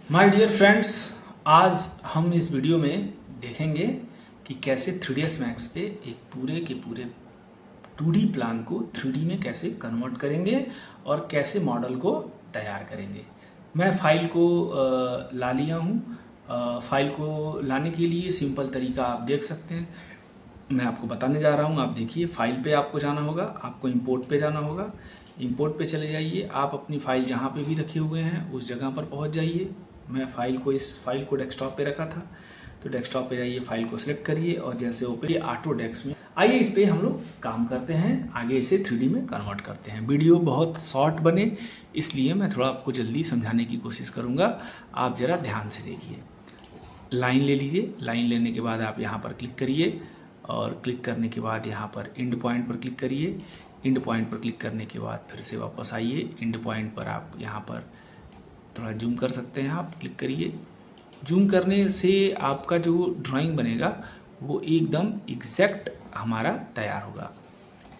My dear friends, आज हम इस वीडियो में देखेंगे कि कैसे 3ds मैक्स पे एक पूरे के पूरे 2D प्लान को 3D में कैसे कन्वर्ट करेंगे और कैसे मॉडल को तैयार करेंगे। मैं फाइल को ला लिया हूँ। फाइल को लाने के लिए सिंपल तरीका आप देख सकते हैं, मैं आपको बताने जा रहा हूँ। आप देखिए, फाइल पे आपको जाना होगा, आपको इंपोर्ट पे जाना होगा। इंपोर्ट पे चले जाइए, आप अपनी फ़ाइल जहाँ पे भी रखे हुए हैं उस जगह पर पहुँच जाइए। मैं इस फाइल को डेस्कटॉप पे रखा था, तो डेस्कटॉप पे जाइए, फाइल को सिलेक्ट करिए और जैसे ओपन ऑटोडेस्क में आइए, इस पे हम लोग काम करते हैं, आगे इसे 3D में कन्वर्ट करते हैं। वीडियो बहुत शॉर्ट बने इसलिए मैं थोड़ा आपको जल्दी समझाने की कोशिश करूँगा, आप ज़रा ध्यान से देखिए। लाइन ले लीजिए, लाइन लेने के बाद आप यहाँ पर क्लिक करिए और क्लिक करने के बाद यहाँ पर एंड पॉइंट पर क्लिक करिए। एंड पॉइंट पर क्लिक करने के बाद फिर से वापस आइए। एंड पॉइंट पर आप यहाँ पर थोड़ा जूम कर सकते हैं, आप क्लिक करिए। जूम करने से आपका जो ड्राइंग बनेगा वो एकदम एग्जैक्ट हमारा तैयार होगा।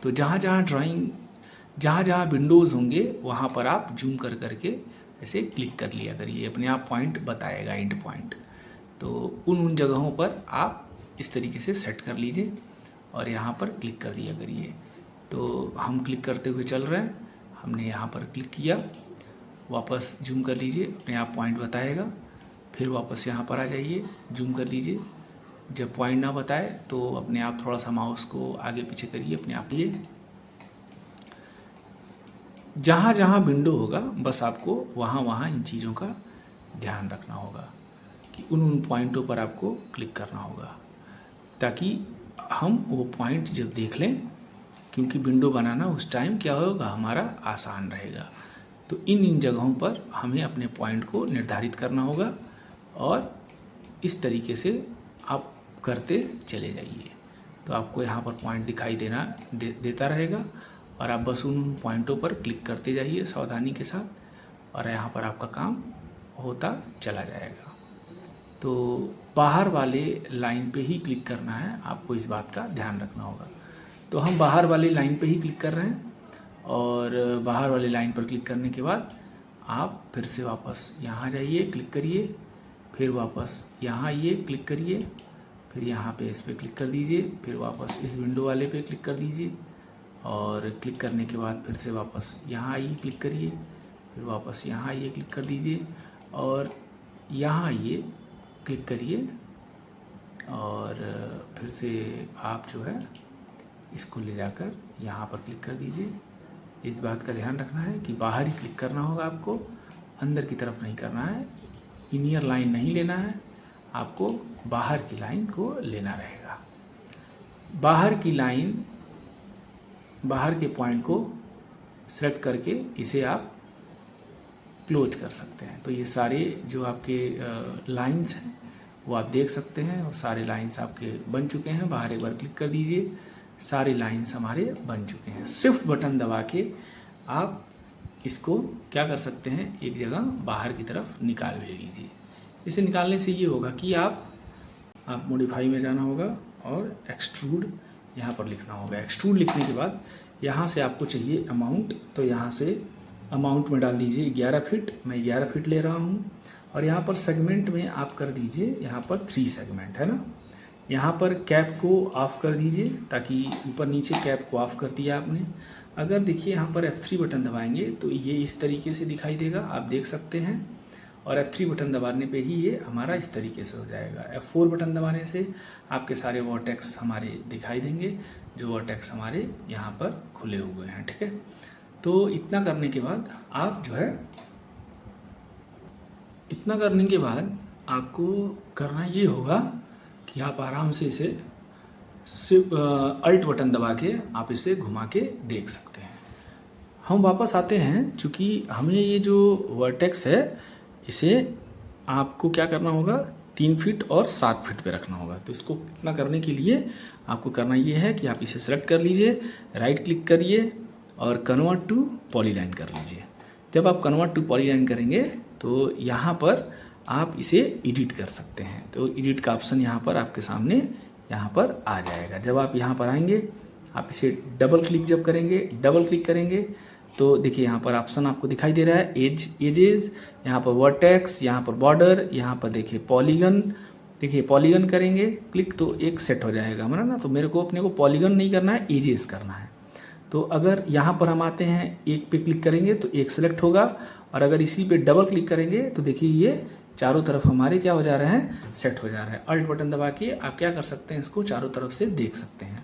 तो जहाँ जहाँ विंडोज़ होंगे वहाँ पर आप जूम कर करके ऐसे क्लिक कर लिया करिए, अपने आप पॉइंट बताएगा, एंड पॉइंट। तो उन जगहों पर आप इस तरीके से सेट कर लीजिए और यहाँ पर क्लिक कर दिया करिए। तो हम क्लिक करते हुए चल रहे हैं, हमने यहाँ पर क्लिक किया, वापस जूम कर लीजिए, अपने आप पॉइंट बताएगा। फिर वापस यहाँ पर आ जाइए, जूम कर लीजिए। जब पॉइंट ना बताए तो अपने आप थोड़ा सा माउस को आगे पीछे करिए, अपने आप लिए। जहाँ जहाँ विंडो होगा बस आपको वहाँ इन चीज़ों का ध्यान रखना होगा कि उन पॉइंटों पर आपको क्लिक करना होगा, ताकि हम वो पॉइंट जब देख लें, क्योंकि विंडो बनाना उस टाइम क्या होगा हमारा आसान रहेगा। तो इन जगहों पर हमें अपने पॉइंट को निर्धारित करना होगा और इस तरीके से आप करते चले जाइए। तो आपको यहाँ पर पॉइंट दिखाई देता रहेगा और आप बस उन पॉइंटों पर क्लिक करते जाइए सावधानी के साथ, और यहाँ पर आपका काम होता चला जाएगा। तो बाहर वाले लाइन पे ही क्लिक करना है, आपको इस बात का ध्यान रखना होगा। तो हम बाहर वाले लाइन पे ही क्लिक कर रहे हैं और बाहर वाले लाइन पर क्लिक करने के बाद आप फिर से वापस यहाँ जाइए, क्लिक करिए, फिर वापस यहाँ आइए, क्लिक करिए, फिर यहाँ पे इस पर क्लिक कर दीजिए, फिर वापस इस विंडो वाले पे क्लिक कर दीजिए और क्लिक करने के बाद फिर से वापस यहाँ आइए, क्लिक करिए, फिर वापस यहाँ आइए, क्लिक कर दीजिए और यहाँ आइए, क्लिक करिए और फिर से आप जो है इसको ले जाकर यहाँ पर क्लिक कर दीजिए। इस बात का ध्यान रखना है कि बाहर ही क्लिक करना होगा आपको, अंदर की तरफ नहीं करना है। इनियर लाइन नहीं लेना है, आपको बाहर की लाइन को लेना रहेगा। बाहर की लाइन, बाहर के पॉइंट को सेलेक्ट करके इसे आप क्लोज कर सकते हैं। तो ये सारे जो आपके लाइंस हैं वो आप देख सकते हैं, और सारे लाइंस आपके बन चुके हैं। बाहर एक बार क्लिक कर दीजिए, सारे लाइंस हमारे बन चुके हैं। शिफ्ट बटन दबा के आप इसको क्या कर सकते हैं, एक जगह बाहर की तरफ निकाल भी लीजिए। इसे निकालने से ये होगा कि आप मॉडिफाई में जाना होगा और एक्सट्रूड यहाँ पर लिखना होगा। एक्सट्रूड लिखने के बाद यहाँ से आपको चाहिए अमाउंट, तो यहाँ से अमाउंट में डाल दीजिए 11 फीट। मैं 11 फीट ले रहा हूँ और यहाँ पर सेगमेंट में आप कर दीजिए, यहाँ पर 3 सेगमेंट है ना। यहाँ पर कैप को ऑफ़ कर दीजिए, ताकि ऊपर नीचे कैप को ऑफ़ कर दिया आपने। अगर देखिए यहाँ पर F3 बटन दबाएंगे तो ये इस तरीके से दिखाई देगा, आप देख सकते हैं। और F3 बटन दबाने पे ही ये हमारा इस तरीके से हो जाएगा। F4 बटन दबाने से आपके सारे वर्टेक्स हमारे दिखाई देंगे, जो वर्टेक्स हमारे यहाँ पर खुले हुए हैं, ठीक है। तो इतना करने के बाद आप जो है, इतना करने के बाद आपको करना ये होगा कि आप आराम से इसे सिर्फ अल्ट बटन दबा के आप इसे घुमा के देख सकते हैं। हम वापस आते हैं, चूँकि हमें ये जो वर्टेक्स है इसे आपको क्या करना होगा, 3 फीट और 7 फीट पे रखना होगा। तो इसको इतना करने के लिए आपको करना ये है कि आप इसे सेलेक्ट कर लीजिए, राइट क्लिक करिए और कन्वर्ट टू पॉलीलाइन कर लीजिए। जब आप कन्वर्ट टू पॉलीलाइन करेंगे तो यहाँ पर आप इसे एडिट कर सकते हैं। तो एडिट का ऑप्शन यहाँ पर आपके सामने यहाँ पर आ जाएगा। जब आप यहाँ पर आएंगे, आप इसे डबल क्लिक जब करेंगे, डबल क्लिक करेंगे तो देखिए यहाँ पर ऑप्शन आपको दिखाई दे रहा है, एजेस, यहाँ पर वर्टेक्स, यहाँ पर बॉर्डर, यहाँ पर देखिए पॉलीगन। देखिए पॉलीगन करेंगे क्लिक तो एक सेट हो जाएगा हमारा ना। तो मेरे को अपने को पॉलीगन नहीं करना है, एजेस करना है। तो अगर यहाँ पर हम आते हैं, एक पे क्लिक करेंगे तो एक सेलेक्ट होगा, और अगर इसी पे डबल क्लिक करेंगे तो देखिए ये चारों तरफ हमारे क्या हो जा रहे हैं, सेट हो जा रहा है। अल्ट बटन दबा के आप क्या कर सकते हैं, इसको चारों तरफ से देख सकते हैं।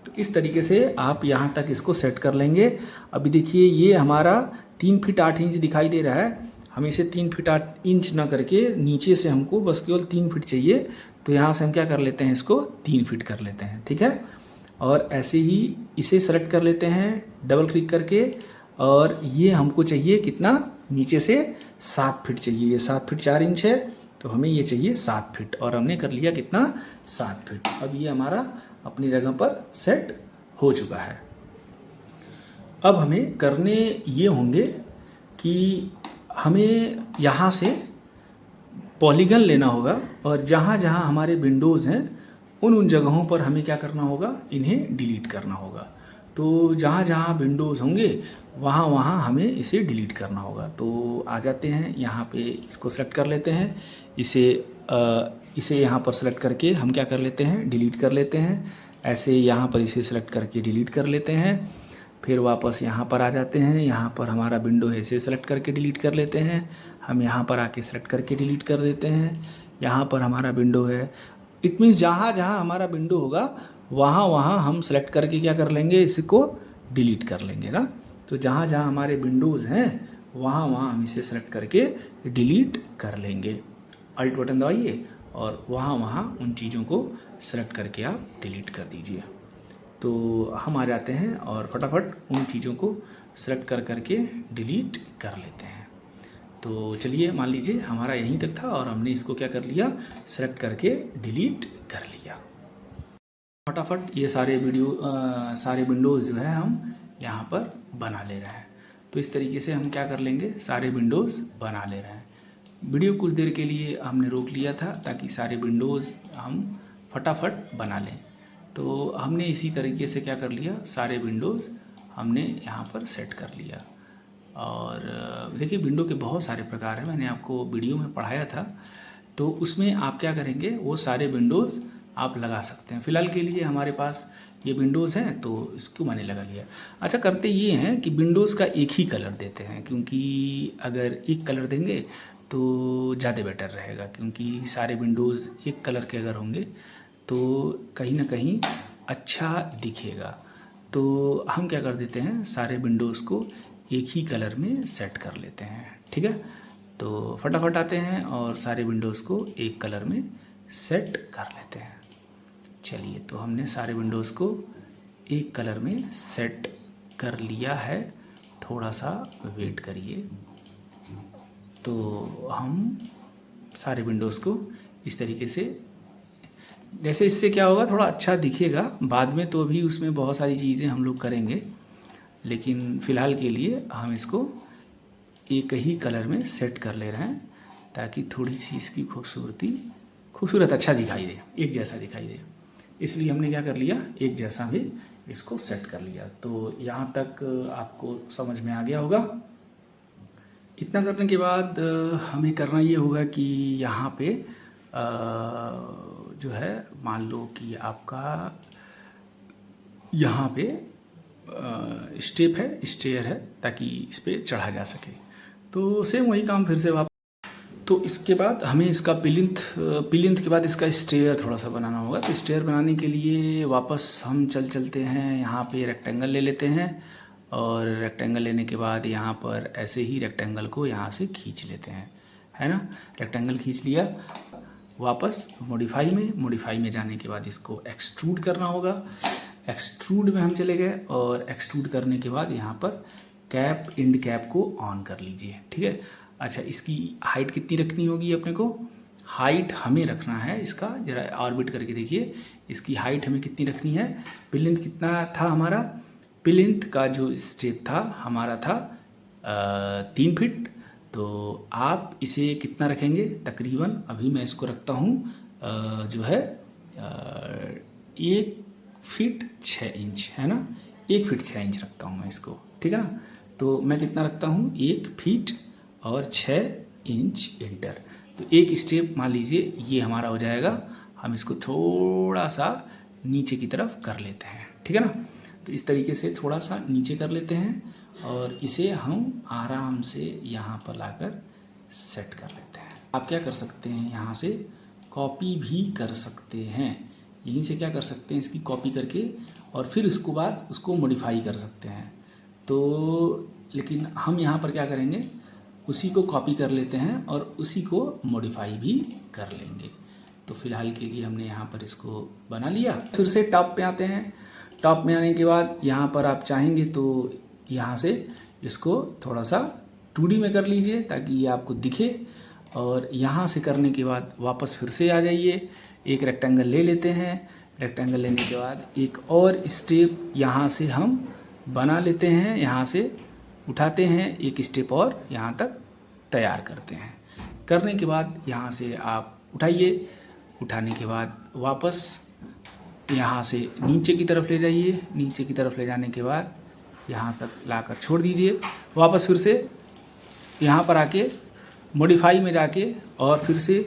तो इस तरीके से आप यहाँ तक इसको सेट कर लेंगे। अभी देखिए ये हमारा 3 फीट 8 इंच दिखाई दे रहा है। हम इसे 3 फीट 8 इंच ना करके नीचे से हमको बस केवल 3 फीट चाहिए। तो यहाँ से हम क्या कर लेते हैं, इसको 3 फीट कर लेते हैं, ठीक है। और ऐसे ही इसे सेलेक्ट कर लेते हैं डबल क्लिक करके, और ये हमको चाहिए कितना, नीचे से 7 फीट चाहिए। ये 7 फीट 4 इंच है, तो हमें ये चाहिए 7 फीट, और हमने कर लिया कितना, 7 फीट। अब ये हमारा अपनी जगह पर सेट हो चुका है। अब हमें करने ये होंगे कि हमें यहाँ से पॉलीगन लेना होगा, और जहाँ जहाँ हमारे विंडोज़ हैं उन जगहों पर हमें क्या करना होगा, इन्हें डिलीट करना होगा। तो जहाँ जहाँ विंडोज़ होंगे वहाँ वहाँ हमें इसे डिलीट करना होगा। तो आ जाते हैं यहाँ पे, इसको सेलेक्ट कर लेते हैं, इसे यहाँ पर सेलेक्ट करके हम क्या कर लेते हैं, डिलीट कर लेते हैं। ऐसे यहाँ पर इसे सेलेक्ट करके डिलीट कर लेते हैं। फिर वापस यहाँ पर आ जाते हैं, यहाँ पर हमारा विंडो है, इसे सेलेक्ट करके डिलीट कर लेते हैं। हम यहाँ पर आके सेलेक्ट करके डिलीट कर देते हैं। यहाँ पर हमारा विंडो है, इट मीन्स जहाँ जहाँ हमारा विंडो होगा वहाँ वहाँ हम सेलेक्ट करके क्या कर लेंगे, इसको डिलीट कर लेंगे ना। तो जहाँ जहाँ हमारे विंडोज़ हैं वहाँ वहाँ हम इसे सेलेक्ट करके डिलीट कर लेंगे। अल्ट बटन दबाइए और वहाँ वहाँ उन चीज़ों को सेलेक्ट करके आप डिलीट कर दीजिए। तो हम आ जाते हैं और फटाफट उन चीज़ों को सेलेक्ट कर करके डिलीट कर लेते हैं। तो चलिए मान लीजिए हमारा यहीं तक था और हमने इसको क्या कर लिया, सेलेक्ट करके डिलीट कर लिया। फटाफट ये सारे विंडोज़ जो है हम यहाँ पर बना ले रहे हैं। तो इस तरीके से हम क्या कर लेंगे, सारे विंडोज़ बना ले रहे हैं। वीडियो कुछ देर के लिए हमने रोक लिया था ताकि सारे विंडोज़ हम फटाफट बना लें। तो हमने इसी तरीके से क्या कर लिया, सारे विंडोज़ हमने यहाँ पर सेट कर लिया। और देखिए विंडो के बहुत सारे प्रकार हैं, मैंने आपको वीडियो में पढ़ाया था। तो उसमें आप क्या करेंगे, वो सारे विंडोज़ आप लगा सकते हैं। फ़िलहाल के लिए हमारे पास ये विंडोज़ हैं तो इसको मैंने लगा लिया। अच्छा, करते ये हैं कि विंडोज़ का एक ही कलर देते हैं, क्योंकि अगर एक कलर देंगे तो ज़्यादा बेटर रहेगा, क्योंकि सारे विंडोज़ एक कलर के अगर होंगे तो कहीं ना कहीं अच्छा दिखेगा। तो हम क्या कर देते हैं, सारे विंडोज़ को एक ही कलर में सेट कर लेते हैं, ठीक है। तो फटाफट आते हैं और सारे विंडोज़ को एक कलर में सेट कर लेते हैं। चलिए, तो हमने सारे विंडोज़ को एक कलर में सेट कर लिया है। थोड़ा सा वेट करिए। तो हम सारे विंडोज़ को इस तरीके से, जैसे इससे क्या होगा, थोड़ा अच्छा दिखेगा बाद में। तो अभी उसमें बहुत सारी चीज़ें हम लोग करेंगे, लेकिन फ़िलहाल के लिए हम इसको एक ही कलर में सेट कर ले रहे हैं ताकि थोड़ी सी इसकी खूबसूरत अच्छा दिखाई दे, एक जैसा दिखाई दे। इसलिए हमने क्या कर लिया, एक जैसा भी इसको सेट कर लिया। तो यहाँ तक आपको समझ में आ गया होगा। इतना करने के बाद हमें करना ये होगा कि यहाँ पे जो है, मान लो कि आपका यहाँ पे स्टेयर है ताकि इस पर चढ़ा जा सके। तो सेम वही काम फिर से वापस। तो इसके बाद हमें इसका पिलिंथ के बाद इसका स्टेयर थोड़ा सा बनाना होगा। तो स्टेयर बनाने के लिए वापस हम चलते हैं, यहाँ पे रेक्टेंगल ले लेते हैं, और रेक्टेंगल लेने के बाद यहाँ पर ऐसे ही रेक्टेंगल को यहाँ से खींच लेते हैं, है ना। रेक्टेंगल खींच लिया, वापस मॉडिफाई में जाने के बाद इसको एक्सट्रूड करना होगा। एक्सट्रूड में हम चले गए, और एक्सट्रूड करने के बाद यहाँ पर इंड कैप को ऑन कर लीजिए, ठीक है। अच्छा, इसकी हाइट कितनी रखनी होगी अपने को, हाइट हमें रखना है इसका, ज़रा ऑर्बिट करके देखिए इसकी हाइट हमें कितनी रखनी है। प्लिंथ कितना था हमारा, प्लिंथ का जो स्टेप था हमारा था 3 फीट। तो आप इसे कितना रखेंगे, तकरीबन अभी मैं इसको रखता हूँ जो है 1 फीट 6 इंच, है ना। 1 फीट 6 इंच रखता हूँ मैं इसको, ठीक है ना। तो मैं कितना रखता हूँ 1 फीट और 6 इंच इंटर। तो एक स्टेप मान लीजिए ये हमारा हो जाएगा, हम इसको थोड़ा सा नीचे की तरफ कर लेते हैं, ठीक है ना। तो इस तरीके से थोड़ा सा नीचे कर लेते हैं और इसे हम आराम से यहाँ पर लाकर सेट कर लेते हैं। आप क्या कर सकते हैं, यहाँ से कॉपी भी कर सकते हैं, यहीं से क्या कर सकते हैं इसकी कॉपी करके और फिर उसको बाद उसको मॉडिफाई कर सकते हैं। तो लेकिन हम यहाँ पर क्या करेंगे, उसी को कॉपी कर लेते हैं और उसी को मॉडिफाई भी कर लेंगे। तो फिलहाल के लिए हमने यहाँ पर इसको बना लिया। फिर से टॉप पे आते हैं। टॉप में आने के बाद यहाँ पर आप चाहेंगे तो यहाँ से इसको थोड़ा सा 2D में कर लीजिए ताकि ये आपको दिखे। और यहाँ से करने के बाद वापस फिर से आ जाइए, एक रेक्टेंगल ले लेते हैं। रेक्टेंगल लेने के बाद एक और स्टेप यहाँ से हम बना लेते हैं, यहाँ से उठाते हैं, एक स्टेप और यहाँ तक तैयार करते हैं। करने के बाद यहाँ से आप उठाइए, उठाने के बाद वापस यहाँ से नीचे की तरफ ले जाइए, नीचे की तरफ ले जाने के बाद यहाँ तक लाकर छोड़ दीजिए। वापस फिर से यहाँ पर आके मॉडिफाई में जाके और फिर से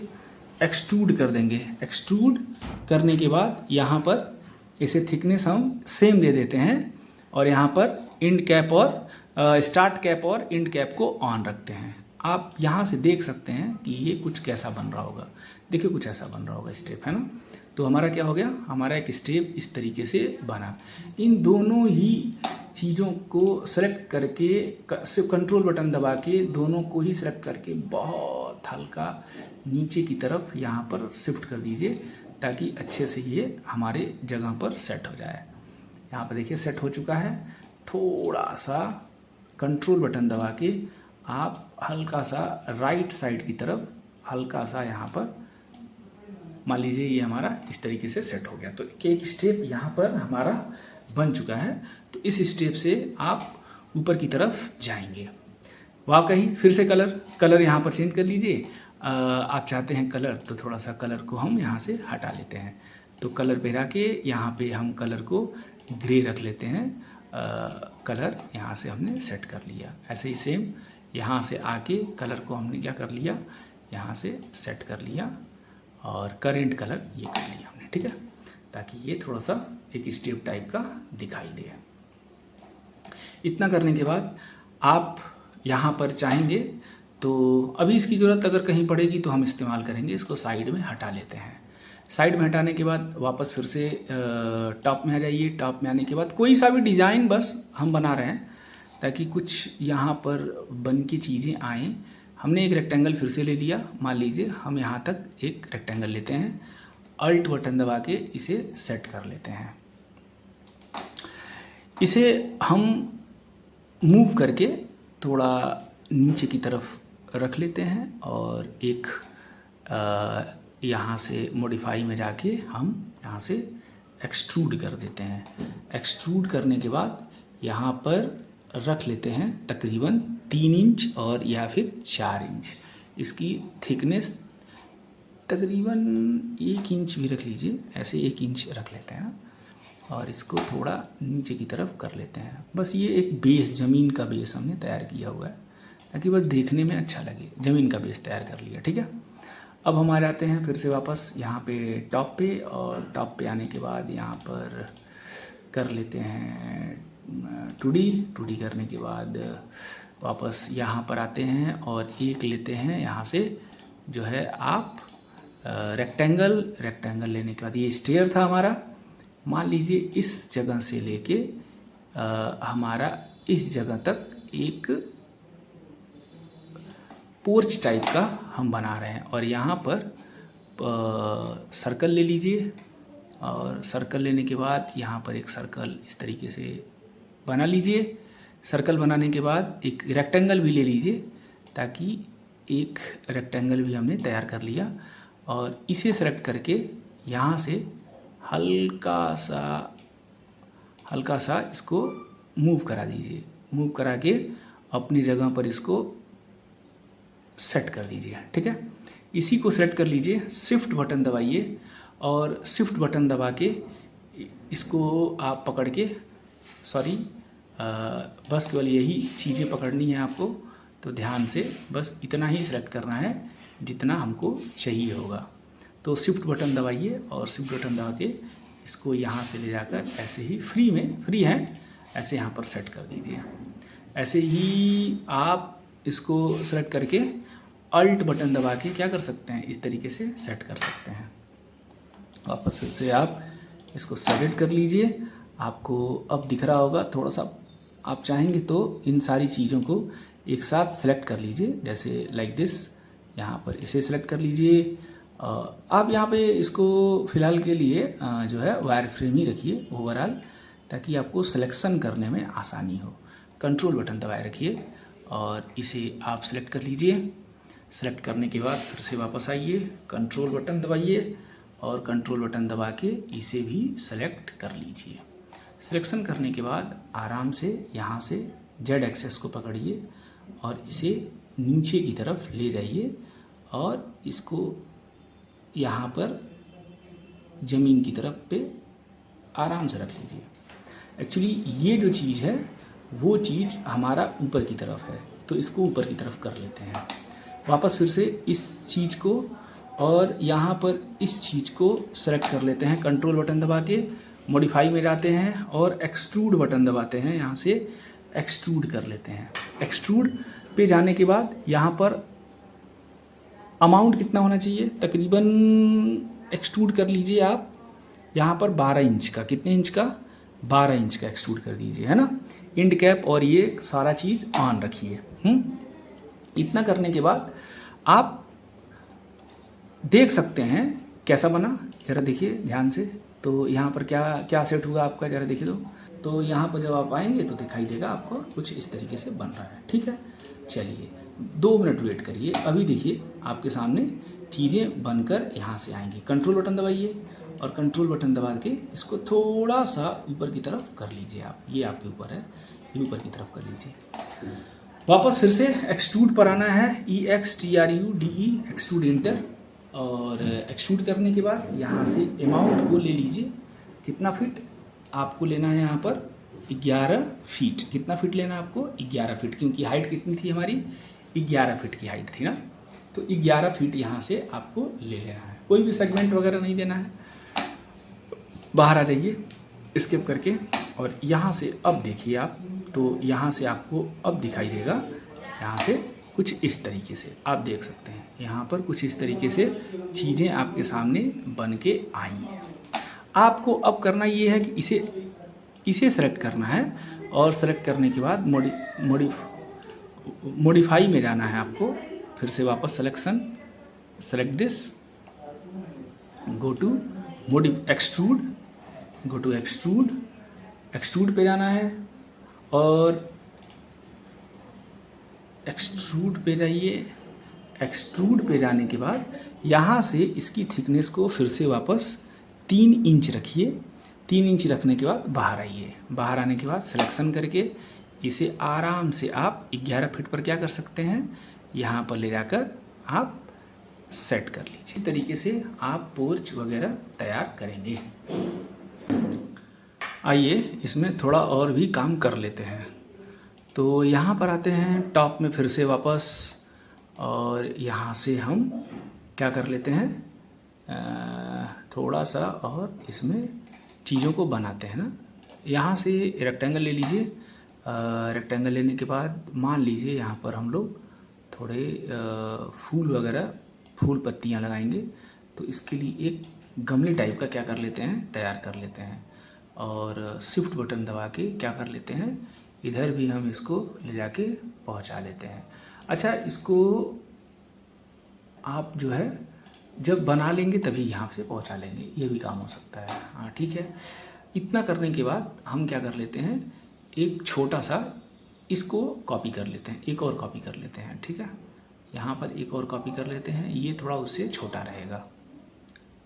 एक्सट्रूड कर देंगे। एक्सट्रूड करने के बाद यहाँ पर इसे थिकनेस हम सेम दे देते हैं और यहाँ पर इंड कैप और स्टार्ट कैप और इंड कैप को ऑन रखते हैं। आप यहाँ से देख सकते हैं कि ये कुछ कैसा बन रहा होगा। देखिए कुछ ऐसा बन रहा होगा स्टेप, है ना। तो हमारा क्या हो गया, हमारा एक स्टेप इस तरीके से बना। इन दोनों ही चीज़ों को सेलेक्ट करके सिर्फ कंट्रोल बटन दबा के दोनों को ही सेलेक्ट करके बहुत हल्का नीचे की तरफ यहाँ पर शिफ्ट कर दीजिए ताकि अच्छे से ये हमारे जगह पर सेट हो जाए। यहाँ पर देखिए सेट हो चुका है। थोड़ा सा कंट्रोल बटन दबा के आप हल्का सा राइट साइड की तरफ हल्का सा यहाँ पर मान लीजिए ये हमारा इस तरीके से सेट हो गया। तो एक स्टेप यहाँ पर हमारा बन चुका है। तो इस स्टेप से आप ऊपर की तरफ जाएंगे। वाकई फिर से कलर यहाँ पर चेंज कर लीजिए। आप चाहते हैं कलर तो थोड़ा सा कलर को हम यहाँ से हटा लेते हैं। तो कलर पे आके यहाँ पे हम कलर को ग्रे रख लेते हैं। कलर यहाँ से हमने सेट कर लिया। ऐसे ही सेम यहाँ से आके कलर को हमने क्या कर लिया, यहाँ से सेट कर लिया और करेंट कलर ये कर लिया हमने, ठीक है, ताकि ये थोड़ा सा एक स्टेप टाइप का दिखाई दे। इतना करने के बाद आप यहाँ पर चाहेंगे तो अभी इसकी ज़रूरत अगर कहीं पड़ेगी तो हम इस्तेमाल करेंगे। इसको साइड में हटा लेते हैं। साइड में हटाने के बाद वापस फिर से टॉप में आ जाइए। टॉप में आने के बाद कोई सा भी डिज़ाइन बस हम बना रहे हैं ताकि कुछ यहाँ पर बन की चीज़ें आएँ। हमने एक रेक्टेंगल फिर से ले लिया। मान लीजिए हम यहाँ तक एक रेक्टेंगल लेते हैं, अल्ट बटन दबा के इसे सेट कर लेते हैं। इसे हम मूव करके थोड़ा नीचे की तरफ रख लेते हैं और एक यहाँ से मॉडिफाई में जाके हम यहाँ से एक्सट्रूड कर देते हैं। एक्सट्रूड करने के बाद यहाँ पर रख लेते हैं तकरीबन 3 इंच और या फिर 4 इंच। इसकी थिकनेस तकरीबन 1 इंच भी रख लीजिए, ऐसे 1 इंच रख लेते हैं और इसको थोड़ा नीचे की तरफ कर लेते हैं। बस ये एक बेस, ज़मीन का बेस हमने तैयार किया हुआ है ताकि बस देखने में अच्छा लगे। ज़मीन का बेस तैयार कर लिया, ठीक है। अब हम आ जाते हैं फिर से वापस यहाँ पे टॉप पे, और टॉप पे आने के बाद यहाँ पर कर लेते हैं 2D करने के बाद वापस यहाँ पर आते हैं और एक लेते हैं यहाँ से जो है आप रेक्टेंगल लेने के बाद ये स्टेयर था हमारा। मान लीजिए इस जगह से लेके हमारा इस जगह तक एक पोर्च टाइप का हम बना रहे हैं और यहाँ पर सर्कल ले लीजिए और सर्कल लेने के बाद यहाँ पर एक सर्कल इस तरीके से बना लीजिए। सर्कल बनाने के बाद एक रेक्टेंगल भी ले लीजिए ताकि एक रेक्टेंगल भी हमने तैयार कर लिया और इसे सेलेक्ट करके यहाँ से हल्का सा इसको मूव करा दीजिए। मूव करा के अपनी जगह पर इसको सेट कर दीजिए, ठीक है। इसी को सेट कर लीजिए, शिफ्ट बटन दबाइए और शिफ्ट बटन दबा के इसको आप पकड़ के बस केवल यही चीज़ें पकड़नी है आपको, तो ध्यान से बस इतना ही सेलेक्ट करना है जितना हमको चाहिए होगा। तो शिफ्ट बटन दबाइए और शिफ्ट बटन दबा के इसको यहाँ से ले जाकर ऐसे ही फ्री है ऐसे यहाँ पर सेट कर दीजिए। ऐसे ही आप इसको सेलेक्ट करके अल्ट बटन दबा के क्या कर सकते हैं, इस तरीके से सेट कर सकते हैं। वापस फिर से आप इसको सेलेक्ट कर लीजिए। आपको अब दिख रहा होगा थोड़ा सा, आप चाहेंगे तो इन सारी चीज़ों को एक साथ सेलेक्ट कर लीजिए, जैसे लाइक दिस। यहाँ पर इसे सेलेक्ट कर लीजिए। आप यहाँ पे इसको फ़िलहाल के लिए जो है वायर फ्रेम ही रखिए ओवरऑल, ताकि आपको सिलेक्शन करने में आसानी हो। कंट्रोल बटन दबाए रखिए और इसे आप सेलेक्ट कर लीजिए। सेलेक्ट करने के बाद फिर से वापस आइए, कंट्रोल बटन दबाइए और कंट्रोल बटन दबा के इसे भी सेलेक्ट कर लीजिए। सिलेक्शन करने के बाद आराम से यहाँ से जेड एक्सेस को पकड़िए और इसे नीचे की तरफ ले जाइए और इसको यहाँ पर ज़मीन की तरफ पे आराम से रख लीजिए। एक्चुअली ये जो चीज़ है वो चीज़ हमारा ऊपर की तरफ है, तो इसको ऊपर की तरफ कर लेते हैं। वापस फिर से इस चीज़ को और यहाँ पर इस चीज़ को सेलेक्ट कर लेते हैं। कंट्रोल बटन दबा के मॉडिफाई में जाते हैं और एक्सट्रूड बटन दबाते हैं, यहाँ से एक्सट्रूड कर लेते हैं। एक्सट्रूड पे जाने के बाद यहाँ पर अमाउंट कितना होना चाहिए, तकरीबन एक्सट्रूड कर लीजिए आप यहाँ पर 12 इंच का। कितने इंच का, 12 इंच का एक्सट्रूड कर दीजिए, है ना। इंड कैप और ये सारा चीज़ ऑन रखिए। इतना करने के बाद आप देख सकते हैं कैसा बना, ज़रा देखिए ध्यान से। तो यहाँ पर क्या क्या सेट हुआ आपका, ज़रा देखिए। तो यहाँ पर जब आप आएंगे तो दिखाई देगा आपको कुछ इस तरीके से बन रहा है। ठीक है, चलिए 2 मिनट वेट करिए। अभी देखिए आपके सामने चीज़ें बनकर यहाँ से आएंगी। कंट्रोल बटन दबाइए और कंट्रोल बटन दबा के इसको थोड़ा सा ऊपर की तरफ कर लीजिए आप। ये आपके ऊपर है, ये ऊपर की तरफ कर लीजिए। वापस फिर से एक्सट्रूड पर आना है, EXTRUDE एक्सट्रूड इंटर। और एक्सट्रूड करने के बाद यहाँ से अमाउंट को ले लीजिए। कितना फीट आपको लेना है, यहाँ पर 11 फीट। कितना फीट लेना है आपको, 11 फीट, क्योंकि हाइट कितनी थी हमारी, 11 फीट की हाइट थी ना। तो 11 फीट यहाँ से आपको ले लेना है। कोई भी सेगमेंट वगैरह नहीं देना है। बाहर आ जाइए स्किप करके और यहाँ से अब देखिए आप, तो यहाँ से आपको अब दिखाई देगा यहाँ से कुछ इस तरीके से आप देख सकते हैं। यहाँ पर कुछ इस तरीके से चीज़ें आपके सामने बन के आई हैं। आपको अब करना ये है कि इसे सेलेक्ट करना है और सेलेक्ट करने के बाद मॉडिफाई में जाना है आपको। फिर से वापस selection, select this, go to extrude, go to extrude पे जाना है और एक्सट्रूड पे जाइए। एक्सट्रूड पे जाने के बाद यहाँ से इसकी थिकनेस को फिर से वापस 3 इंच रखिए। 3 इंच रखने के बाद बाहर आइए। बाहर आने के बाद सिलेक्शन करके इसे आराम से आप 11 फीट पर क्या कर सकते हैं, यहाँ पर ले जाकर आप सेट कर लीजिए। इस तरीके से आप पोर्च वगैरह तैयार करेंगे। आइए इसमें थोड़ा और भी काम कर लेते हैं। तो यहाँ पर आते हैं टॉप में फिर से वापस और यहाँ से हम क्या कर लेते हैं, थोड़ा सा और इसमें चीज़ों को बनाते हैं ना। यहाँ से रेक्टेंगल ले लीजिए। रेक्टेंगल लेने के बाद मान लीजिए यहाँ पर हम लोग थोड़े फूल वगैरह, फूल पत्तियाँ लगाएंगे। तो इसके लिए एक गमले टाइप का क्या कर लेते हैं, तैयार कर लेते हैं और शिफ्ट बटन दबा के क्या कर लेते हैं, इधर भी हम इसको ले जाके पहुंचा लेते हैं। अच्छा, इसको आप जो है जब बना लेंगे तभी यहाँ से पहुंचा लेंगे, ये भी काम हो सकता है। हाँ ठीक है। इतना करने के बाद हम क्या कर लेते हैं, एक छोटा सा इसको कॉपी कर लेते हैं, एक और कॉपी कर लेते हैं। ठीक है, यहाँ पर एक और कॉपी कर लेते हैं, ये थोड़ा उससे छोटा रहेगा।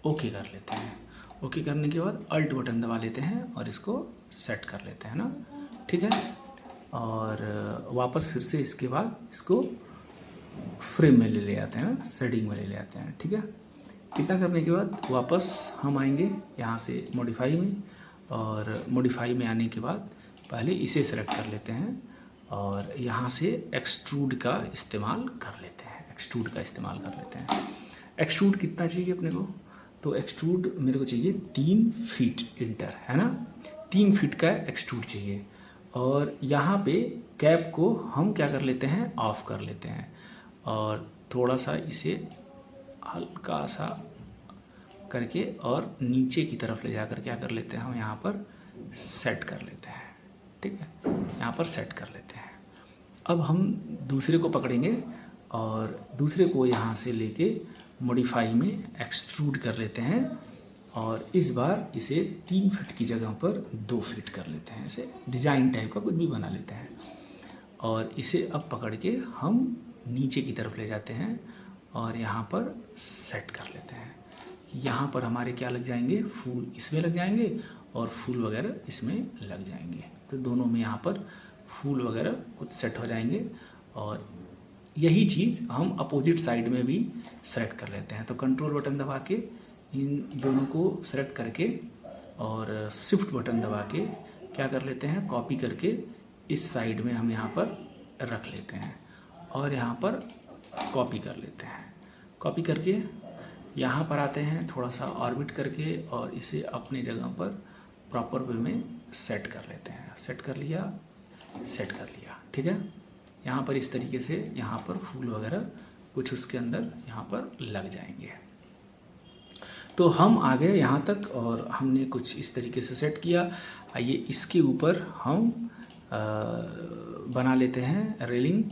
ओके कर लेते हैं। ओके करने के बाद अल्ट बटन दबा लेते हैं और इसको सेट कर लेते हैं ना। ठीक है, और वापस फिर से इसके बाद इसको फ्रेम में ले आते हैं, शेडिंग में ले आते हैं। ठीक है, इतना करने के बाद वापस हम आएंगे यहाँ से मॉडिफाई में और मॉडिफाई में आने के बाद पहले इसे सेलेक्ट कर लेते हैं और यहाँ से एक्सट्रूड का इस्तेमाल कर लेते हैं। एक्सट्रूड कितना चाहिए अपने को? तो एक्सट्रूड मेरे को चाहिए 3 फीट इंटर, है ना, 3 फीट का एक्सट्रूड चाहिए। और यहाँ पे कैप को हम क्या कर लेते हैं, ऑफ कर लेते हैं और थोड़ा सा इसे हल्का सा करके और नीचे की तरफ ले जाकर क्या कर लेते हैं, हम यहाँ पर सेट कर लेते हैं। ठीक है, यहाँ पर सेट कर लेते हैं। अब हम दूसरे को पकड़ेंगे और दूसरे को यहाँ से लेके मॉडिफाई में एक्सट्रूड कर लेते हैं और इस बार इसे 3 फीट की जगह पर 2 फीट कर लेते हैं। इसे डिज़ाइन टाइप का कुछ भी बना लेते हैं और इसे अब पकड़ के हम नीचे की तरफ ले जाते हैं और यहाँ पर सेट कर लेते हैं। यहाँ पर हमारे क्या लग जाएंगे, फूल इसमें लग जाएंगे और फूल वगैरह इसमें लग जाएंगे। तो दोनों में यहाँ पर फूल वगैरह कुछ सेट हो जाएंगे और यही चीज़ हम अपोजिट साइड में भी सेलेक्ट कर लेते हैं। तो कंट्रोल बटन दबा के इन दोनों को सेलेक्ट करके और शिफ्ट बटन दबा के क्या कर लेते हैं, कॉपी करके इस साइड में हम यहाँ पर रख लेते हैं और यहाँ पर कॉपी कर लेते हैं। कॉपी करके यहाँ पर आते हैं, थोड़ा सा ऑर्बिट करके और इसे अपनी जगह पर प्रॉपर वे में सेट कर लेते हैं। सेट कर लिया। ठीक है, यहाँ पर इस तरीके से यहाँ पर फूल वगैरह कुछ उसके अंदर यहाँ पर लग जाएंगे। तो हम आ गए यहाँ तक और हमने कुछ इस तरीके से सेट किया। आइए इसके ऊपर हम बना लेते हैं रेलिंग।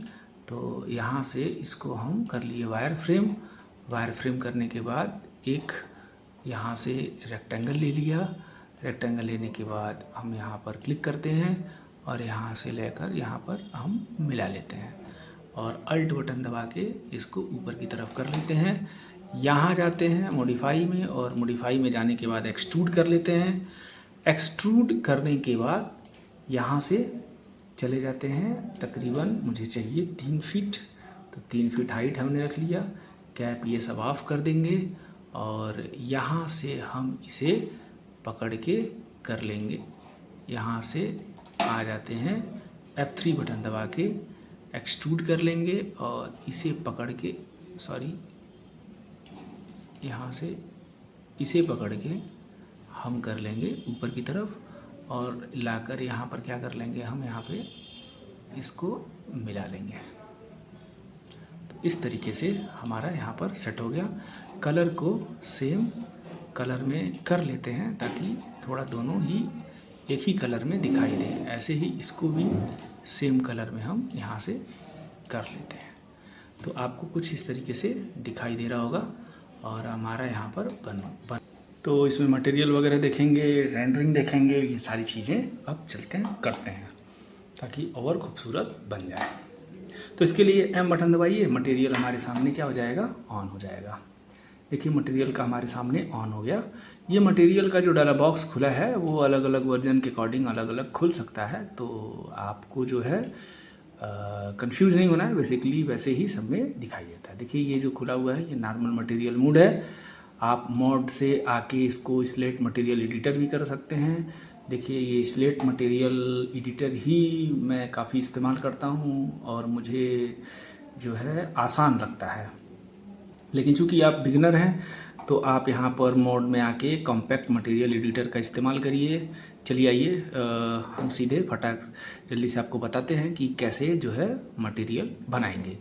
तो यहाँ से इसको हम कर लिए वायर फ्रेम करने के बाद एक यहाँ से रेक्टेंगल ले लिया। रेक्टेंगल लेने के बाद हम यहाँ पर क्लिक करते हैं और यहाँ से लेकर यहाँ पर हम मिला लेते हैं और अल्ट बटन दबा के इसको ऊपर की तरफ कर लेते हैं। यहाँ जाते हैं मॉडिफाई में और मॉडिफाई में जाने के बाद एक्सट्रूड कर लेते हैं। एक्सट्रूड करने के बाद यहाँ से चले जाते हैं, तकरीबन मुझे चाहिए 3 फीट, तो 3 फीट हाइट हमने रख लिया। कैप ये सब ऑफ कर देंगे और यहाँ से हम इसे पकड़ के कर लेंगे। यहाँ से आ जाते हैं, F3 बटन दबा के एक्सट्रूड कर लेंगे और इसे पकड़ के यहाँ से इसे पकड़ के हम कर लेंगे ऊपर की तरफ और लाकर यहाँ पर क्या कर लेंगे, हम यहाँ पे इसको मिला लेंगे। तो इस तरीके से हमारा यहाँ पर सेट हो गया। कलर को सेम कलर में कर लेते हैं ताकि थोड़ा दोनों ही एक ही कलर में दिखाई दे। ऐसे ही इसको भी सेम कलर में हम यहाँ से कर लेते हैं। तो आपको कुछ इस तरीके से दिखाई दे रहा होगा और हमारा यहाँ पर बन तो इसमें मटेरियल वगैरह देखेंगे, रेंडरिंग देखेंगे, ये सारी चीज़ें अब चलते हैं करते हैं ताकि और खूबसूरत बन जाए। तो इसके लिए M बटन दबाइए, मटेरियल हमारे सामने क्या हो जाएगा, ऑन हो जाएगा। देखिए मटेरियल का हमारे सामने ऑन हो गया। ये मटेरियल का जो डायलॉग बॉक्स खुला है वो अलग अलग वर्जन के अकॉर्डिंग अलग अलग खुल सकता है, तो आपको जो है कंफ्यूज नहीं होना है। बेसिकली वैसे ही सब में दिखाई देता है। देखिए ये जो खुला हुआ है ये नॉर्मल मटेरियल मोड है। आप मोड से आके इसको स्लेट मटेरियल एडिटर भी कर सकते हैं। देखिए ये स्लेट मटेरियल एडिटर ही मैं काफ़ी इस्तेमाल करता हूँ और मुझे जो है आसान लगता है। लेकिन चूँकि आप बिगिनर हैं तो आप यहाँ पर मोड में आके कॉम्पैक्ट मटेरियल एडिटर का इस्तेमाल करिए। चलिए आइए हम सीधे फटाक जल्दी से आपको बताते हैं कि कैसे जो है मटेरियल बनाएंगे।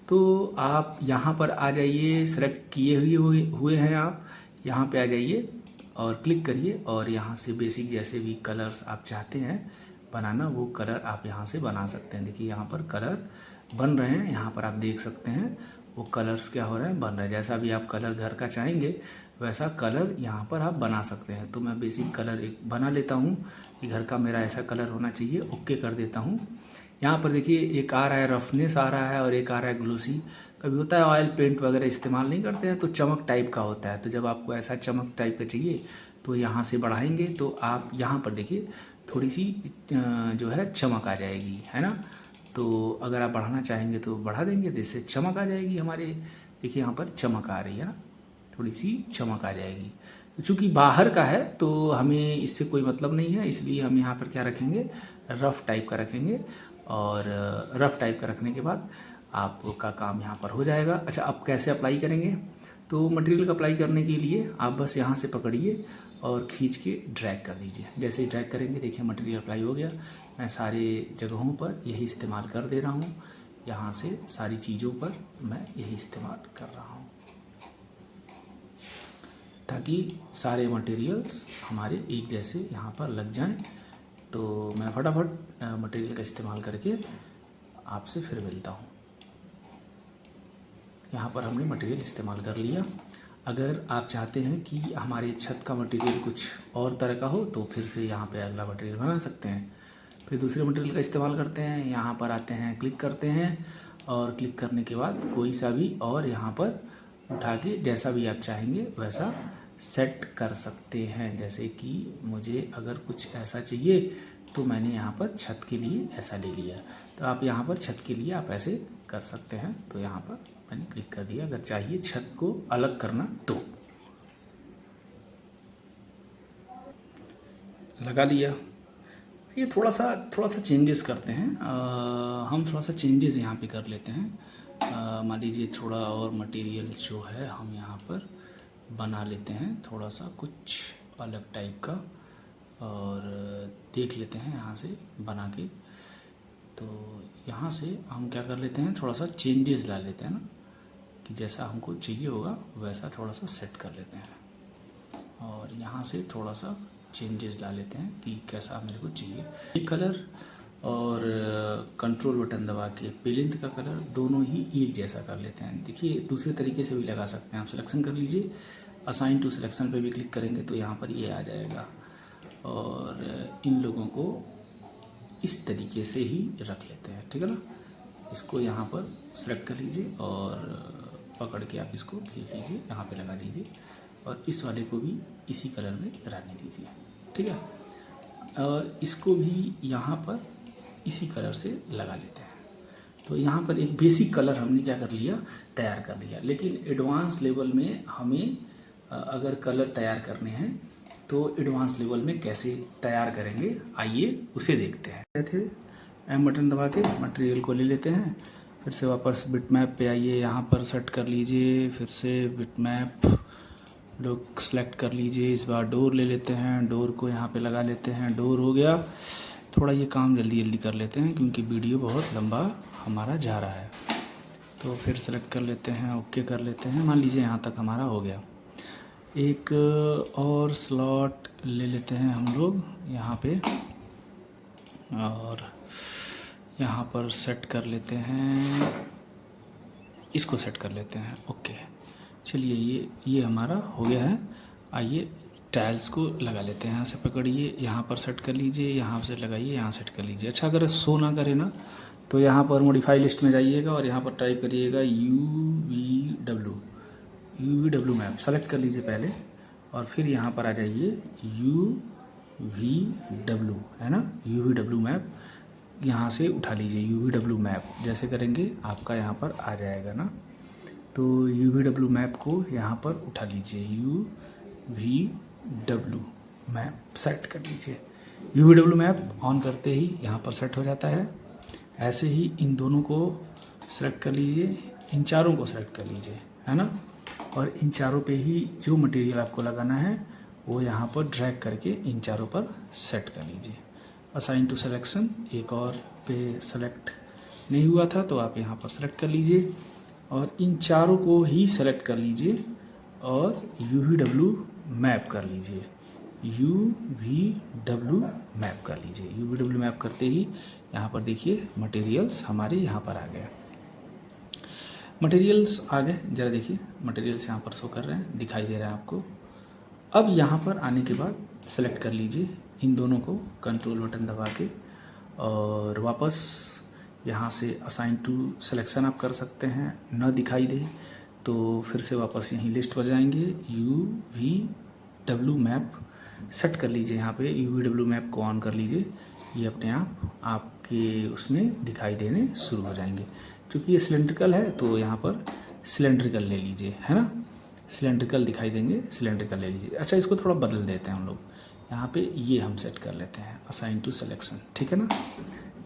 तो आप यहाँ पर आ जाइए, सेलेक्ट किए हुए हैं आप यहाँ पे आ जाइए और क्लिक करिए और यहाँ से बेसिक जैसे भी कलर्स आप चाहते हैं बनाना वो कलर आप यहाँ से बना सकते हैं। देखिए यहाँ पर कलर बन रहे हैं, यहाँ पर आप देख सकते हैं वो कलर्स क्या हो रहे हैं, बन रहे हैं। जैसा भी आप कलर घर का चाहेंगे वैसा कलर यहाँ पर आप बना सकते हैं। तो मैं बेसिक कलर एक बना लेता हूँ कि घर का मेरा ऐसा कलर होना चाहिए, ओके कर देता हूँ। यहाँ पर देखिए एक आ रहा है रफनेस आ रहा है और एक आ रहा है ग्लोसी। कभी होता है ऑयल पेंट वगैरह इस्तेमाल नहीं करते हैं तो चमक टाइप का होता है। तो जब आपको ऐसा चमक टाइप का चाहिए तो यहाँ से बढ़ाएंगे तो आप यहाँ पर देखिए थोड़ी सी जो है चमक आ जाएगी, है ना। तो अगर आप बढ़ाना चाहेंगे तो बढ़ा देंगे, जिससे चमक आ जाएगी हमारे। देखिए यहाँ पर चमक आ रही है ना, थोड़ी सी चमक आ जाएगी। चूँकि बाहर का है तो हमें इससे कोई मतलब नहीं है, इसलिए हम यहाँ पर क्या रखेंगे, रफ़ टाइप का रखेंगे। और रफ़ टाइप का रखने के बाद आपका काम यहाँ पर हो जाएगा। अच्छा, अब कैसे अप्लाई करेंगे? तो मटेरियल को अप्लाई करने के लिए आप बस यहाँ से पकड़िए और खींच के ड्रैग कर दीजिए। जैसे ही ड्रैग करेंगे देखिए मटेरियल अप्लाई हो गया। मैं सारे जगहों पर यही इस्तेमाल कर दे रहा हूँ, यहाँ से सारी चीज़ों पर मैं यही इस्तेमाल कर रहा हूँ ताकि सारे मटेरियल्स हमारे एक जैसे यहाँ पर लग जाएं। तो मैं फटाफट मटेरियल का इस्तेमाल करके आपसे फिर मिलता हूँ। यहाँ पर हमने मटेरियल इस्तेमाल कर लिया। अगर आप चाहते हैं कि हमारे छत का मटेरियल कुछ और तरह का हो तो फिर से यहाँ पे अगला मटेरियल बना सकते हैं। फिर दूसरे मटेरियल का इस्तेमाल करते हैं, यहाँ पर आते हैं, क्लिक करते हैं और क्लिक करने के बाद कोई सा भी और यहाँ पर उठा के जैसा भी आप चाहेंगे वैसा सेट कर सकते हैं। जैसे कि मुझे अगर कुछ ऐसा चाहिए तो मैंने यहाँ पर छत के लिए ऐसा ले लिया, तो आप यहाँ पर छत के लिए आप ऐसे कर सकते हैं। तो यहाँ पर मैंने क्लिक कर दिया। अगर चाहिए छत को अलग करना तो लगा लिया। ये थोड़ा सा चेंजेस करते हैं। हम थोड़ा सा चेंजेस यहाँ पे कर लेते हैं। मान लीजिए थोड़ा और मटेरियल जो है हम यहाँ पर बना लेते हैं, थोड़ा सा कुछ अलग टाइप का, और देख लेते हैं यहाँ से बना के। तो यहाँ से हम क्या कर लेते हैं, थोड़ा सा चेंजेस ला लेते हैं ना, कि जैसा हमको चाहिए होगा वैसा थोड़ा सा सेट कर लेते हैं। और यहाँ से थोड़ा सा चेंजेस ला लेते हैं कि कैसा मेरे को चाहिए। ये कलर और कंट्रोल बटन दबा के प्लिंथ का कलर दोनों ही एक जैसा कर लेते हैं। देखिए दूसरे तरीके से भी लगा सकते हैं। आप सिलेक्शन कर लीजिए, असाइन टू सिलेक्शन पे भी क्लिक करेंगे तो यहाँ पर ये आ जाएगा। और इन लोगों को इस तरीके से ही रख लेते हैं, ठीक है ना। इसको यहाँ पर सेलेक्ट कर लीजिए और पकड़ के आप इसको खींच लीजिए, यहाँ पे लगा दीजिए। और इस वाले को भी इसी कलर में रहने दीजिए, ठीक है। और इसको भी यहाँ पर इसी कलर से लगा लेते हैं। तो यहाँ पर एक बेसिक कलर हमने क्या कर लिया, तैयार कर लिया। लेकिन एडवांस लेवल में हमें अगर कलर तैयार करने हैं तो एडवांस लेवल में कैसे तैयार करेंगे, आइए उसे देखते हैं। थे एम बटन दबा के मटेरियल को ले लेते हैं, फिर से वापस बिटमैप पे आइए, यहाँ पर सेट कर लीजिए, फिर से बिटमैप लोग सेलेक्ट कर लीजिए। इस बार डोर ले लेते हैं, डोर को यहाँ पे लगा लेते हैं। डोर हो गया। थोड़ा ये काम जल्दी जल्दी कर लेते हैं क्योंकि वीडियो बहुत लंबा हमारा जा रहा है। तो फिर सेलेक्ट कर लेते हैं, ओके कर लेते हैं। मान लीजिए यहाँ तक हमारा हो गया। एक और स्लॉट ले लेते हैं हम लोग यहाँ पे, और यहाँ पर सेट कर लेते हैं, इसको सेट कर लेते हैं, ओके। चलिए ये हमारा हो गया है। आइए टाइल्स को लगा लेते हैं। यहाँ से पकड़िए, यहाँ पर सेट कर लीजिए, यहाँ से लगाइए, यहाँ सेट कर लीजिए। अच्छा, अगर शो ना करे ना तो यहाँ पर मॉडिफाई लिस्ट में जाइएगा और यहाँ पर टाइप करिएगा you V W map select कर लीजिए पहले, और फिर यहाँ पर आ जाइए UVW, है ना, UVW मैप यहाँ से उठा लीजिए। UVW मैप जैसे करेंगे आपका यहाँ पर आ जाएगा ना। तो UVW मैप को यहाँ पर उठा लीजिए, UVW मैप सेट कर लीजिए। UVW मैप ऑन करते ही यहाँ पर सेट हो जाता है। ऐसे ही इन दोनों को सेलेक्ट कर लीजिए, इन चारों को सेलेक्ट कर लीजिए, है ना। और इन चारों पे ही जो मटेरियल आपको लगाना है वो यहाँ पर ड्रैग करके इन चारों पर सेट कर लीजिए। असाइन टू सिलेक्शन एक और पे सेलेक्ट नहीं हुआ था तो आप यहाँ पर सेलेक्ट कर लीजिए और इन चारों को ही सेलेक्ट कर लीजिए और UVW मैप कर लीजिए। UVW मैप कर लीजिए। UVW मैप करते ही यहाँ पर देखिए मटेरियल्स हमारे यहाँ पर आ गए। मटेरियल्स आ गए, ज़रा देखिए मटेरियल्स यहाँ पर शो कर रहे हैं, दिखाई दे रहा है आपको। अब यहाँ पर आने के बाद सेलेक्ट कर लीजिए इन दोनों को, कंट्रोल बटन दबा के, और वापस यहाँ से असाइन टू सिलेक्शन आप कर सकते हैं। न दिखाई दे तो फिर से वापस यहीं लिस्ट पर जाएंगे, UVW मैप सेट कर लीजिए। यहाँ पे UVW मैप को ऑन कर लीजिए, ये अपने आप आपके उसमें दिखाई देने शुरू हो जाएंगे। क्योंकि ये सिलेंड्रिकल है तो यहाँ पर सिलेंड्रिकल ले लीजिए, है ना। सिलेंड्रिकल दिखाई देंगे, सिलेंड्रिकल ले लीजिए। अच्छा, इसको थोड़ा बदल देते हैं हम लोग, यहाँ पे ये हम सेट कर लेते हैं असाइन टू सिलेक्शन, ठीक है ना।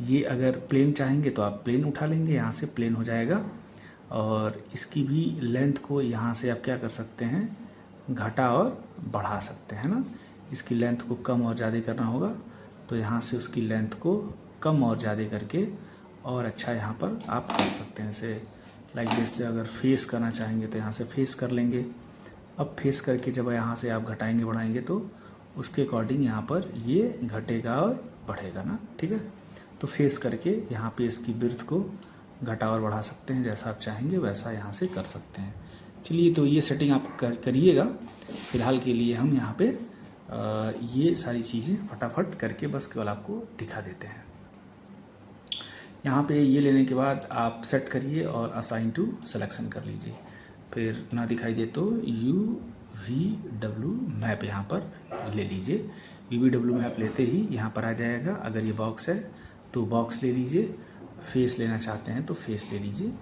ये अगर प्लेन चाहेंगे तो आप प्लेन उठा लेंगे, यहाँ से प्लेन हो जाएगा। और इसकी भी लेंथ को यहाँ से आप क्या कर सकते हैं, घटा और बढ़ा सकते हैं ना। इसकी लेंथ को कम और ज़्यादा करना होगा तो यहाँ से उसकी लेंथ को कम और ज़्यादा करके और अच्छा यहाँ पर आप कर सकते हैं। जैसे लाइक जैसे अगर फेस करना चाहेंगे तो यहाँ से फेस कर लेंगे। अब फेस करके जब यहाँ से आप घटाएंगे बढ़ाएंगे तो उसके अकॉर्डिंग यहाँ पर ये घटेगा और बढ़ेगा ना, ठीक है। तो फेस करके यहाँ पे इसकी विड्थ को घटा और बढ़ा सकते हैं, जैसा आप चाहेंगे वैसा यहाँ से कर सकते हैं। चलिए, तो ये सेटिंग आप करिएगा। फ़िलहाल के लिए हम यहाँ पे ये सारी चीज़ें फटाफट करके बस केवल आपको दिखा देते हैं। यहाँ पे ये लेने के बाद आप सेट करिए और असाइन टू सिलेक्शन कर लीजिए। फिर ना दिखाई दे तो UVW मैप यहाँ पर ले लीजिए। UVW मैप लेते ही यहाँ पर आ जाएगा। अगर ये बॉक्स है तो बॉक्स ले लीजिए, फेस लेना चाहते हैं तो फेस ले लीजिए।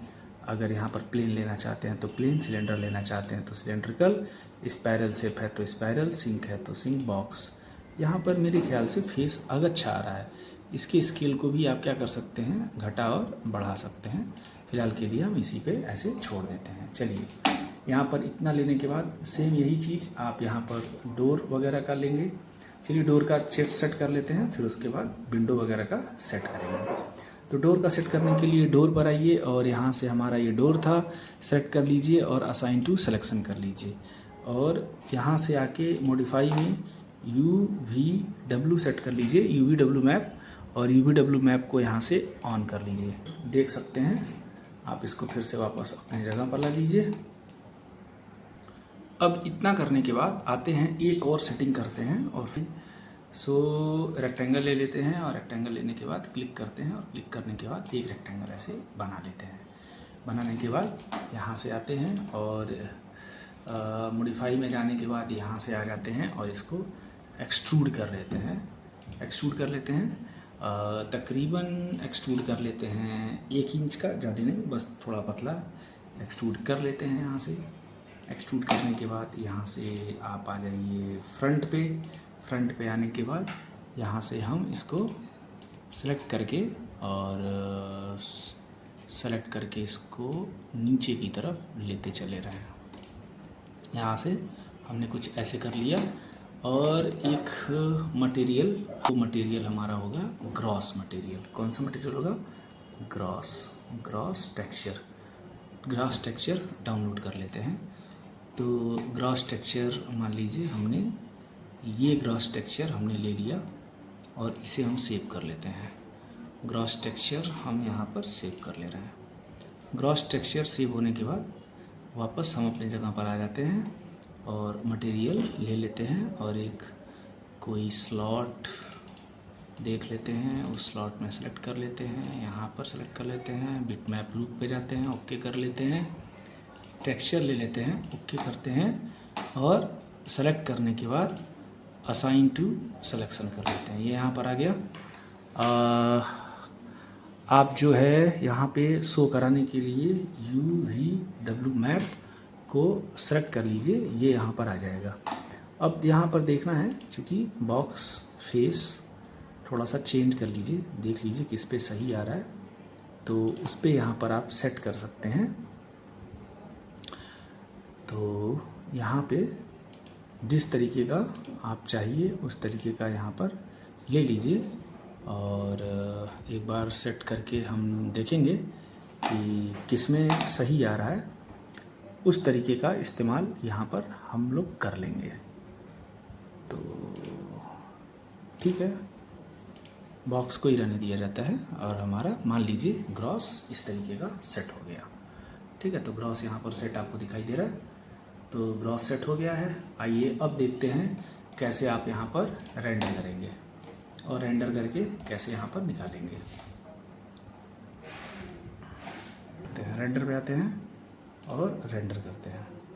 अगर यहाँ पर प्लेन लेना चाहते हैं तो प्लेन, सिलेंडर लेना चाहते हैं तो सिलेंड्रिकल, स्पायरल शेप है तो स्पायरल, सिंक है तो सिंक, बॉक्स। यहाँ पर मेरे ख्याल से फेस अच्छा आ रहा है। इसके स्केल को भी आप क्या कर सकते हैं, घटा और बढ़ा सकते हैं। फिलहाल के लिए हम इसी पे ऐसे छोड़ देते हैं। चलिए, यहाँ पर इतना लेने के बाद सेम यही चीज़ आप यहाँ पर डोर वगैरह का लेंगे। चलिए, डोर का सेट कर लेते हैं, फिर उसके बाद विंडो वगैरह का सेट करेंगे। तो डोर का सेट करने के लिए डोर पर आइए और यहाँ से हमारा ये डोर था, सेट कर लीजिए और असाइन टू सिलेक्शन कर लीजिए। और यहाँ से आके मॉडिफाई में UVW सेट कर लीजिए, UVW मैप, और UVW मैप को यहाँ से ऑन कर लीजिए। देख सकते हैं आप, इसको फिर से वापस अपनी जगह पर ला लीजिए। अब इतना करने के बाद आते हैं एक और सेटिंग करते हैं और फिर रेक्टेंगल ले लेते हैं और रेक्टेंगल लेने के बाद क्लिक करते हैं और क्लिक करने के बाद एक रेक्टेंगल ऐसे बना लेते हैं। बनाने के बाद यहाँ से आते हैं और मॉडिफाई में जाने के बाद यहाँ से आ जाते हैं और इसको एक्सट्रूड कर लेते हैं। एक्सट्रूड कर लेते हैं, तकरीबन एक्सट्रूड कर लेते हैं 1 इंच का, ज़्यादा नहीं, बस थोड़ा पतला एक्सट्रूड कर लेते हैं। यहाँ से एक्सट्रूड करने के बाद यहाँ से आप आ जाइए फ्रंट पे। फ्रंट पे आने के बाद यहाँ से हम इसको सेलेक्ट करके और सेलेक्ट करके इसको नीचे की तरफ लेते चले रहे हैं। यहाँ से हमने कुछ ऐसे कर लिया। और एक मटेरियल, वो मटेरियल हमारा होगा ग्रॉस मटेरियल। कौन सा मटेरियल होगा? Gross texture. Gross texture download कर लेते हैं। तो ग्रॉस टेक्सचर मान लीजिए हमने ये ग्रॉस टेक्सचर हमने ले लिया और इसे हम सेव कर लेते हैं। ग्रॉस टेक्सचर हम यहाँ पर सेव कर ले रहे हैं। ग्रॉस टेक्सचर सेव होने के बाद वापस हम अपनी जगह पर आ जाते हैं और मटेरियल ले लेते हैं और एक कोई स्लॉट देख लेते हैं, उस स्लॉट में सेलेक्ट कर लेते हैं, यहाँ पर सेलेक्ट कर लेते हैं, बिटमैप लूप पे जाते हैं, ओके कर लेते हैं, टेक्सचर ले लेते हैं, ओके करते हैं और सेलेक्ट करने के बाद असाइन टू सिलेक्शन कर लेते हैं। ये यहाँ पर आ गया। आप जो है यहाँ पे शो कराने के लिए UVW मैप को सेलेक्ट कर लीजिए, ये यहाँ पर आ जाएगा। अब यहाँ पर देखना है, क्योंकि बॉक्स फेस थोड़ा सा चेंज कर लीजिए, देख लीजिए किस पे सही आ रहा है, तो उस पर यहाँ पर आप सेट कर सकते हैं। तो यहाँ पे जिस तरीके का आप चाहिए उस तरीके का यहाँ पर ले लीजिए और एक बार सेट करके हम देखेंगे कि किस में सही आ रहा है, उस तरीके का इस्तेमाल यहाँ पर हम लोग कर लेंगे। तो ठीक है, बॉक्स को ही रहने दिया जाता है और हमारा मान लीजिए ग्रॉस इस तरीके का सेट हो गया। ठीक है, तो ग्रॉस यहाँ पर सेट आपको दिखाई दे रहा है। तो ग्रॉस सेट हो गया है। आइए अब देखते हैं कैसे आप यहाँ पर रेंडर करेंगे और रेंडर करके कैसे यहाँ पर निकालेंगे। रेंडर पे आते हैं और रेंडर करते हैं।